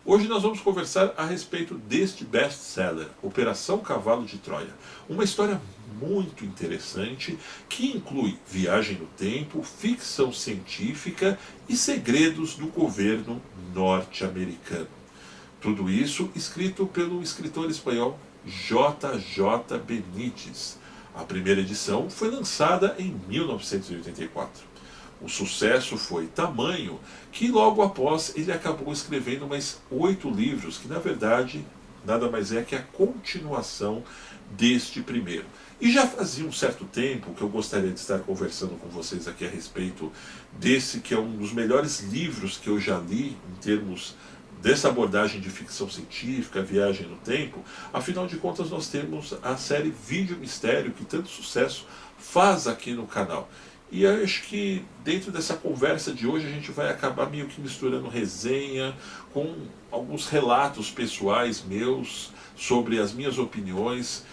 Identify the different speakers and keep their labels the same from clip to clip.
Speaker 1: Hoje nós vamos conversar a respeito deste best-seller, Operação Cavalo de Troia. Uma história muito interessante que inclui viagem no tempo, ficção científica e segredos do governo norte-americano. Tudo isso escrito pelo escritor espanhol J.J. Benítez. A primeira edição foi lançada em 1984. O sucesso foi tamanho que logo após ele acabou escrevendo mais 8 livros, que na verdade nada mais é que a continuação deste primeiro. E já fazia um certo tempo que eu gostaria de estar conversando com vocês aqui a respeito desse que é um dos melhores livros que eu já li em termos dessa abordagem de ficção científica, viagem no tempo. Afinal de contas, nós temos a série Vídeo Mistério, que tanto sucesso faz aqui no canal. E eu acho que dentro dessa conversa de hoje a gente vai acabar meio que misturando resenha com alguns relatos pessoais meus sobre as minhas opiniões,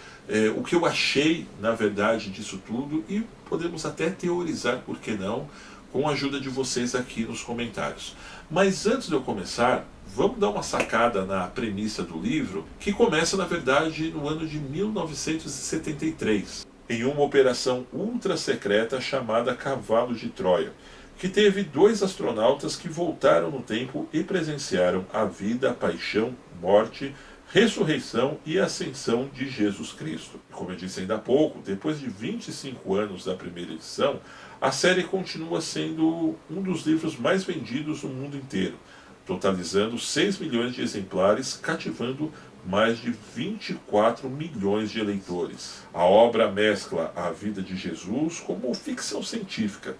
Speaker 1: o que eu achei na verdade disso tudo, e podemos até teorizar, por que não, com a ajuda de vocês aqui nos comentários. Mas antes de eu começar, vamos dar uma sacada na premissa do livro, que começa na verdade no ano de 1973. Em uma operação ultra secreta chamada Cavalo de Troia, que teve 2 astronautas que voltaram no tempo e presenciaram a vida, a paixão, morte, ressurreição e ascensão de Jesus Cristo. Como eu disse ainda há pouco, depois de 25 anos da primeira edição, a série continua sendo um dos livros mais vendidos no mundo inteiro, totalizando 6 milhões de exemplares, cativando mais de 24 milhões de eleitores. A obra mescla a vida de Jesus como ficção científica,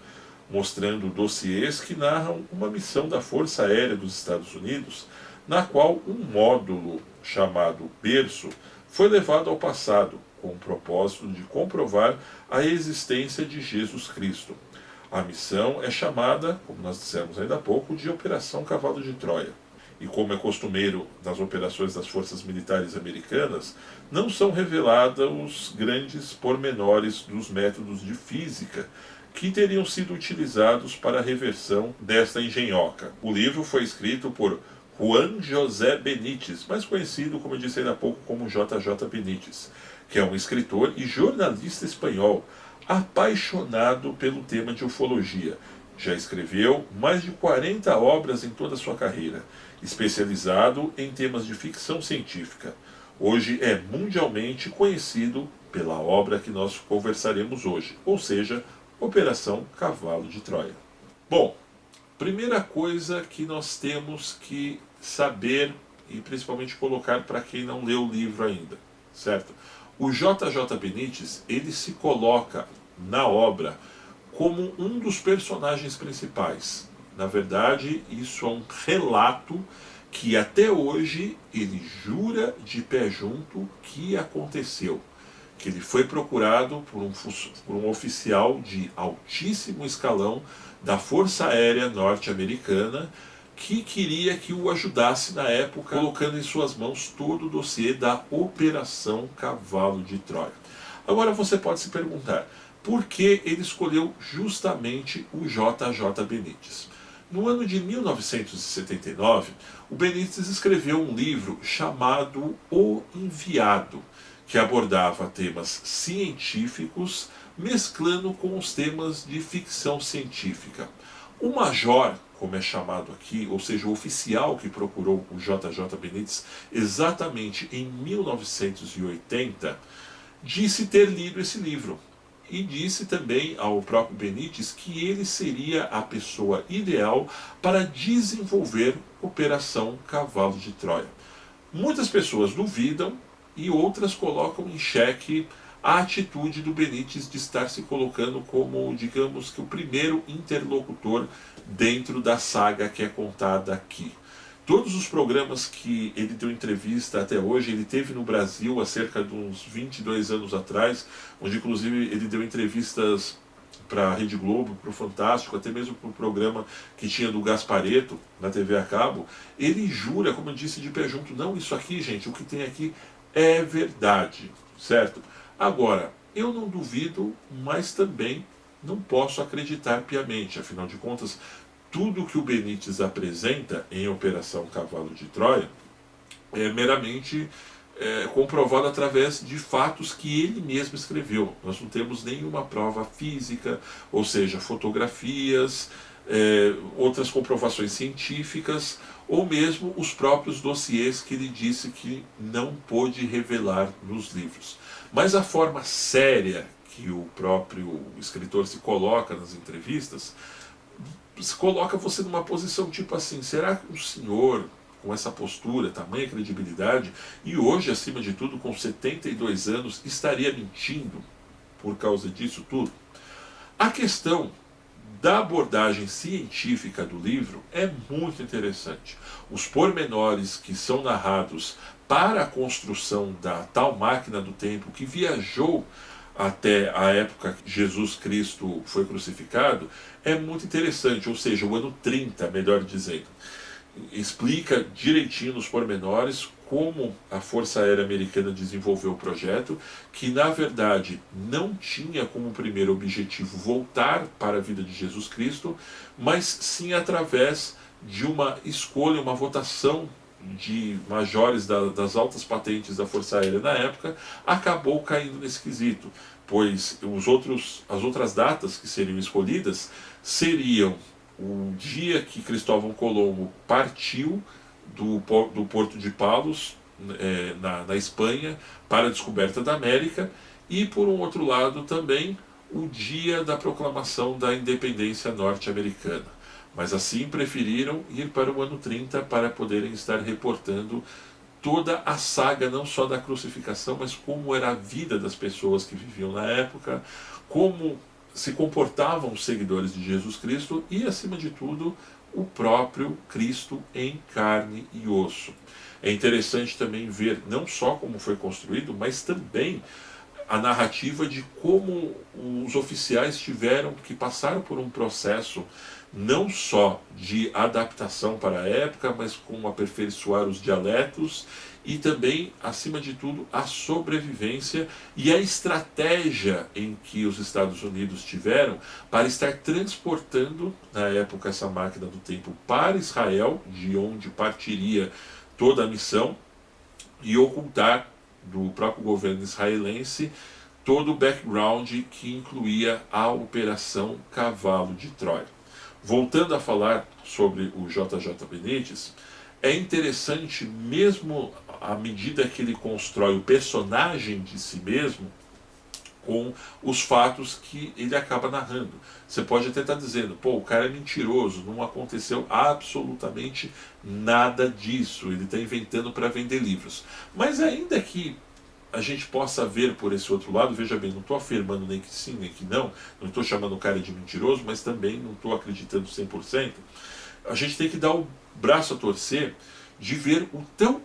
Speaker 1: mostrando dossiês que narram uma missão da Força Aérea dos Estados Unidos, na qual um módulo chamado Berço foi levado ao passado, com o propósito de comprovar a existência de Jesus Cristo. A missão é chamada, como nós dissemos ainda há pouco, de Operação Cavalo de Troia. E como é costumeiro nas operações das forças militares americanas, não são revelados os grandes pormenores dos métodos de física que teriam sido utilizados para a reversão desta engenhoca. O livro foi escrito por Juan José Benítez, mais conhecido, como eu disse ainda há pouco, como J.J. Benítez, que é um escritor e jornalista espanhol apaixonado pelo tema de ufologia. Já escreveu mais de 40 obras em toda a sua carreira, especializado em temas de ficção científica. Hoje é mundialmente conhecido pela obra que nós conversaremos hoje, ou seja, Operação Cavalo de Troia. Bom, primeira coisa que nós temos que saber e principalmente colocar para quem não leu o livro ainda, certo? O J.J. Benítez, ele se coloca na obra como um dos personagens principais. Na verdade, isso é um relato que até hoje ele jura de pé junto que aconteceu. Que ele foi procurado por um oficial de altíssimo escalão da Força Aérea norte-americana que queria que o ajudasse na época, colocando em suas mãos todo o dossiê da Operação Cavalo de Troia. Agora você pode se perguntar, por que ele escolheu justamente o J.J. Benítez? No ano de 1979, o Benítez escreveu um livro chamado O Enviado, que abordava temas científicos, mesclando com os temas de ficção científica. O major, como é chamado aqui, ou seja, o oficial que procurou o J.J. Benítez exatamente em 1980, disse ter lido esse livro. E disse também ao próprio Benítez que ele seria a pessoa ideal para desenvolver Operação Cavalo de Troia. Muitas pessoas duvidam e outras colocam em xeque a atitude do Benítez de estar se colocando como, digamos que, o primeiro interlocutor dentro da saga que é contada aqui. Todos os programas que ele deu entrevista até hoje, ele teve no Brasil há cerca de uns 22 anos atrás, onde inclusive ele deu entrevistas para a Rede Globo, para o Fantástico, até mesmo para o programa que tinha do Gasparetto na TV a cabo. Ele jura, como eu disse, de pé junto, não, isso aqui, gente, o que tem aqui é verdade, certo? Agora, eu não duvido, mas também não posso acreditar piamente, afinal de contas, tudo que o Benítez apresenta em Operação Cavalo de Troia é meramente comprovado através de fatos que ele mesmo escreveu. Nós não temos nenhuma prova física, ou seja, fotografias, outras comprovações científicas, ou mesmo os próprios dossiês que ele disse que não pôde revelar nos livros. Mas a forma séria que o próprio escritor se coloca nas entrevistas, se coloca você numa posição tipo assim: será que um senhor com essa postura, tamanha credibilidade, e hoje, acima de tudo, com 72 anos, estaria mentindo por causa disso tudo? A questão da abordagem científica do livro é muito interessante. Os pormenores que são narrados para a construção da tal máquina do tempo que viajou até a época que Jesus Cristo foi crucificado é muito interessante, ou seja, o ano 30, melhor dizendo. Explica direitinho nos pormenores como a Força Aérea Americana desenvolveu o projeto, que na verdade não tinha como primeiro objetivo voltar para a vida de Jesus Cristo, mas sim através de uma escolha, uma votação de majores das altas patentes da Força Aérea na época, acabou caindo nesse quesito, pois as outras datas que seriam escolhidas seriam o dia que Cristóvão Colombo partiu do porto de Palos, na Espanha, para a descoberta da América, e por um outro lado também o dia da proclamação da independência norte-americana. Mas assim preferiram ir para o ano 30 para poderem estar reportando toda a saga, não só da crucificação, mas como era a vida das pessoas que viviam na época, como se comportavam os seguidores de Jesus Cristo e, acima de tudo, o próprio Cristo em carne e osso. É interessante também ver não só como foi construído, mas também a narrativa de como os oficiais tiveram que passar por um processo não só de adaptação para a época, mas com aperfeiçoar os dialetos e também, acima de tudo, a sobrevivência e a estratégia em que os Estados Unidos tiveram para estar transportando, na época, essa máquina do tempo para Israel, de onde partiria toda a missão, e ocultar do próprio governo israelense todo o background que incluía a Operação Cavalo de Troia. Voltando a falar sobre o JJ Benítez, é interessante, mesmo à medida que ele constrói o personagem de si mesmo, com os fatos que ele acaba narrando. Você pode até estar dizendo: pô, o cara é mentiroso, não aconteceu absolutamente nada disso, ele está inventando para vender livros. Mas ainda que a gente possa ver por esse outro lado, veja bem, não estou afirmando nem que sim, nem que não estou chamando o cara de mentiroso, mas também não estou acreditando 100%, a gente tem que dar o braço a torcer de ver o tão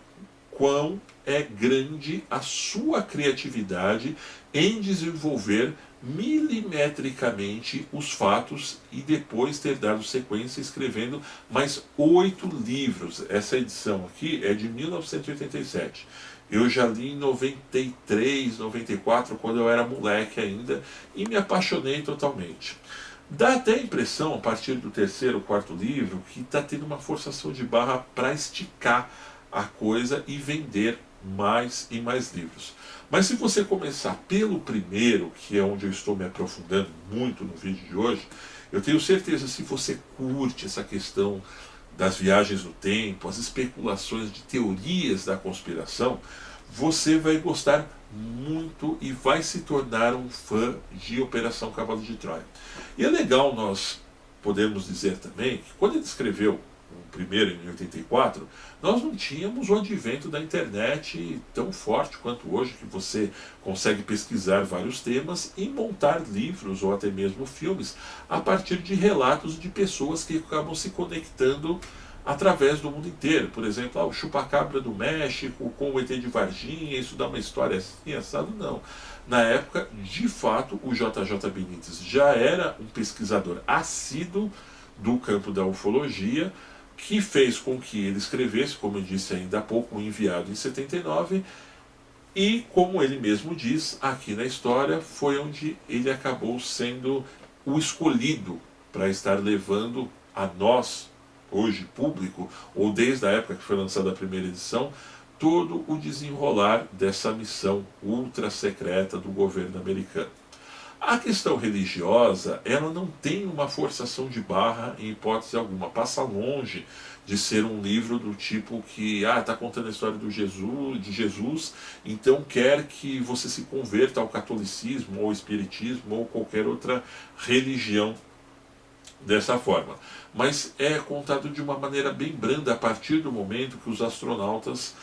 Speaker 1: quão é grande a sua criatividade em desenvolver milimetricamente os fatos e depois ter dado sequência escrevendo mais 8 livros. Essa edição aqui é de 1987. Eu já li em 93, 94, quando eu era moleque ainda, e me apaixonei totalmente. Dá até a impressão, a partir do terceiro, quarto livro, que está tendo uma forçação de barra para esticar a coisa e vender mais e mais livros. Mas se você começar pelo primeiro, que é onde eu estou me aprofundando muito no vídeo de hoje, eu tenho certeza, se você curte essa questão das viagens no tempo, as especulações de teorias da conspiração, você vai gostar muito e vai se tornar um fã de Operação Cavalo de Troia. E é legal nós podemos dizer também que quando ele escreveu o primeiro, em 84, nós não tínhamos o advento da internet tão forte quanto hoje, que você consegue pesquisar vários temas e montar livros ou até mesmo filmes a partir de relatos de pessoas que acabam se conectando através do mundo inteiro. Por exemplo, o chupacabra do México com o ET de Varginha, isso dá uma história assim, assado, não. Na época, de fato, o JJ Benítez já era um pesquisador assíduo do campo da ufologia, que fez com que ele escrevesse, como eu disse ainda há pouco, o Enviado em 79, e, como ele mesmo diz aqui na história, foi onde ele acabou sendo o escolhido para estar levando a nós, hoje público, ou desde a época que foi lançada a primeira edição, todo o desenrolar dessa missão ultra secreta do governo americano. A questão religiosa, ela não tem uma forçação de barra em hipótese alguma, passa longe de ser um livro do tipo que está contando a história de Jesus, então quer que você se converta ao catolicismo, ou ao espiritismo, ou qualquer outra religião dessa forma. Mas é contado de uma maneira bem branda a partir do momento que os astronautas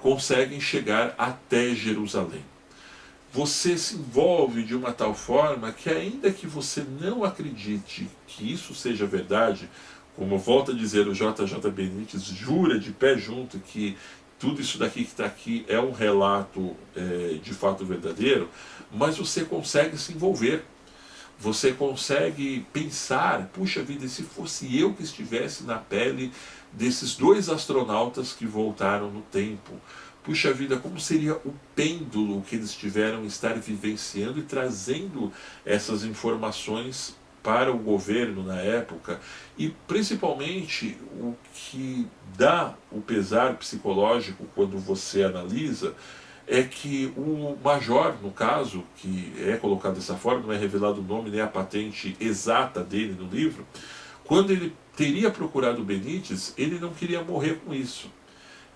Speaker 1: conseguem chegar até Jerusalém. Você se envolve de uma tal forma que, ainda que você não acredite que isso seja verdade, como volta a dizer o J.J. Benítez, jura de pé junto que tudo isso daqui que está aqui é um relato de fato verdadeiro, mas você consegue se envolver. Você consegue pensar, puxa vida, e se fosse eu que estivesse na pele desses dois astronautas que voltaram no tempo? Puxa vida, como seria o pêndulo que eles tiveram estar vivenciando e trazendo essas informações para o governo na época, e principalmente o que dá o pesar psicológico quando você analisa é que o major, no caso, que é colocado dessa forma, não é revelado o nome nem a patente exata dele no livro, quando ele teria procurado o Benítez, ele não queria morrer com isso.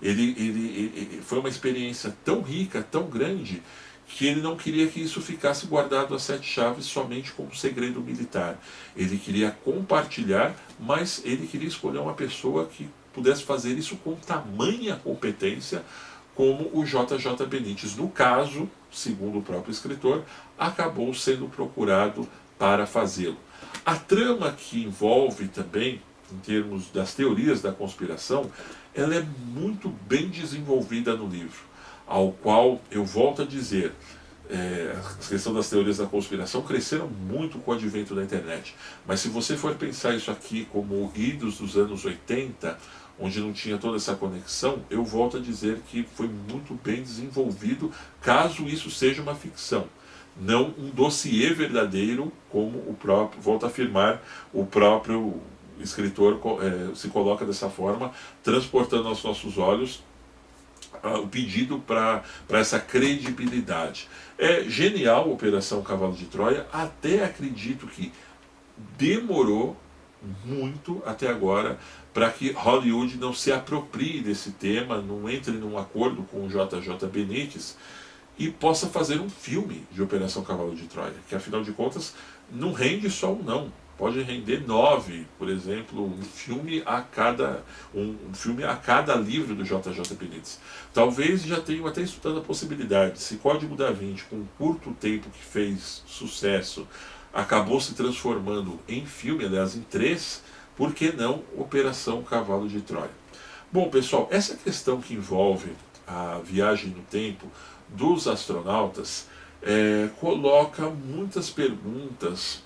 Speaker 1: Ele foi uma experiência tão rica, tão grande, que ele não queria que isso ficasse guardado a sete chaves somente como segredo militar. Ele queria compartilhar, mas ele queria escolher uma pessoa que pudesse fazer isso com tamanha competência como o J.J. Benítez. No caso, segundo o próprio escritor, acabou sendo procurado para fazê-lo. A trama que envolve também, em termos das teorias da conspiração, ela é muito bem desenvolvida no livro, ao qual eu volto a dizer, a questão das teorias da conspiração cresceram muito com o advento da internet, mas se você for pensar isso aqui como idos dos anos 80, onde não tinha toda essa conexão, eu volto a dizer que foi muito bem desenvolvido, caso isso seja uma ficção, não um dossiê verdadeiro, como o próprio, volto a afirmar, o próprio escritor se coloca dessa forma, transportando aos nossos olhos o pedido para essa credibilidade. É genial a Operação Cavalo de Troia, até acredito que demorou muito até agora para que Hollywood não se aproprie desse tema, não entre num acordo com o J.J. Benítez e possa fazer um filme de Operação Cavalo de Troia, que afinal de contas não rende só um não, pode render 9, por exemplo, um filme a cada livro do J.J. Benítez. Talvez já tenham até estudado a possibilidade, se Código da Vinci, com um curto tempo que fez sucesso, acabou se transformando em filme, aliás, em 3, por que não Operação Cavalo de Troia? Bom, pessoal, essa questão que envolve a viagem no tempo dos astronautas coloca muitas perguntas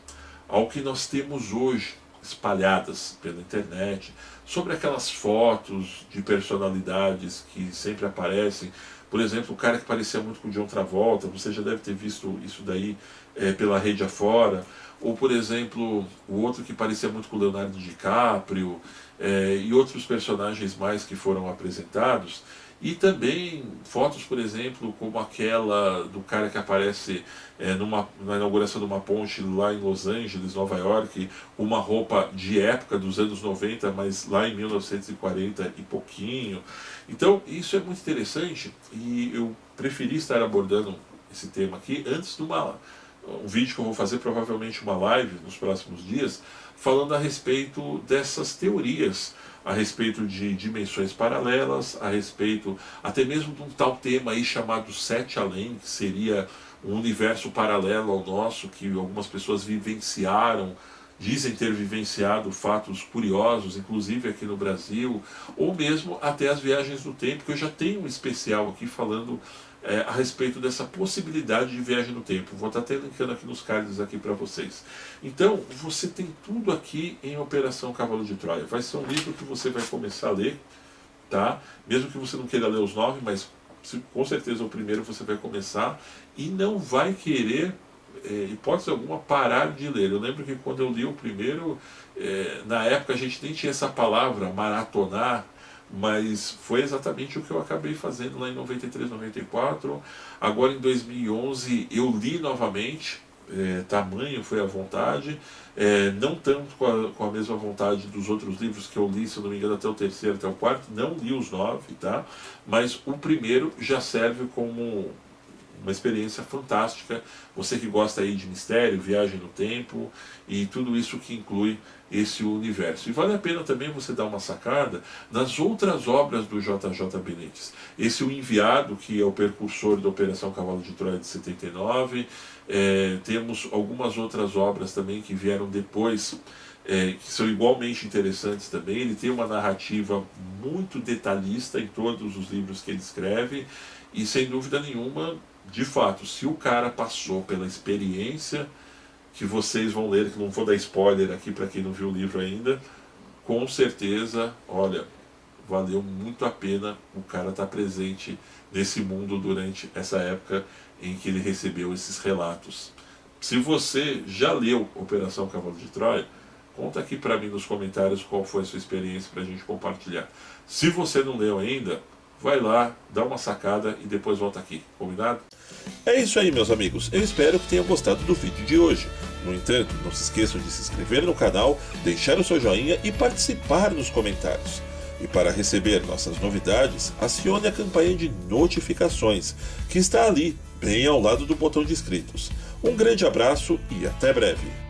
Speaker 1: ao que nós temos hoje espalhadas pela internet, sobre aquelas fotos de personalidades que sempre aparecem. Por exemplo, o cara que parecia muito com o John Travolta, você já deve ter visto isso daí pela rede afora. Ou, por exemplo, o outro que parecia muito com o Leonardo DiCaprio, e outros personagens mais que foram apresentados. E também fotos, por exemplo, como aquela do cara que aparece na inauguração de uma ponte lá em Los Angeles, Nova York, com uma roupa de época dos anos 90, mas lá em 1940 e pouquinho. Então, isso é muito interessante e eu preferi estar abordando esse tema aqui antes de um vídeo que eu vou fazer, provavelmente uma live nos próximos dias, falando a respeito dessas teorias, a respeito de dimensões paralelas, a respeito até mesmo de um tal tema aí chamado Sete Além, que seria um universo paralelo ao nosso, que algumas pessoas vivenciaram, dizem ter vivenciado fatos curiosos, inclusive aqui no Brasil, ou mesmo até as viagens no tempo, que eu já tenho um especial aqui falando a respeito dessa possibilidade de viagem no tempo. Vou estar até linkando aqui nos cards aqui para vocês. Então, você tem tudo aqui em Operação Cavalo de Troia. Vai ser um livro que você vai começar a ler, tá? Mesmo que você não queira ler os 9, mas com certeza o primeiro você vai começar e não vai querer hipótese alguma, parar de ler. Eu lembro que quando eu li o primeiro, na época a gente nem tinha essa palavra, maratonar, mas foi exatamente o que eu acabei fazendo lá em 93, 94. Agora em 2011 eu li novamente, tamanho foi a vontade, não tanto com a mesma vontade dos outros livros que eu li, se eu não me engano, até o terceiro, até o quarto, não li os 9, tá? Mas o primeiro já serve como uma experiência fantástica. Você que gosta aí de mistério, viagem no tempo e tudo isso que inclui esse universo. E vale a pena também você dar uma sacada nas outras obras do J.J. Benítez. Esse O Enviado, que é o precursor da Operação Cavalo de Troia de 79. Temos algumas outras obras também que vieram depois, que são igualmente interessantes também. Ele tem uma narrativa muito detalhista em todos os livros que ele escreve e, sem dúvida nenhuma, de fato, se o cara passou pela experiência que vocês vão ler, que não vou dar spoiler aqui para quem não viu o livro ainda, com certeza, olha, valeu muito a pena o cara estar presente nesse mundo durante essa época em que ele recebeu esses relatos. Se você já leu Operação Cavalo de Troia, conta aqui para mim nos comentários qual foi a sua experiência para a gente compartilhar. Se você não leu ainda, vai lá, dá uma sacada e depois volta aqui, combinado? É isso aí, meus amigos. Eu espero que tenham gostado do vídeo de hoje. No entanto, não se esqueçam de se inscrever no canal, deixar o seu joinha e participar nos comentários. E para receber nossas novidades, acione a campanha de notificações, que está ali, bem ao lado do botão de inscritos. Um grande abraço e até breve!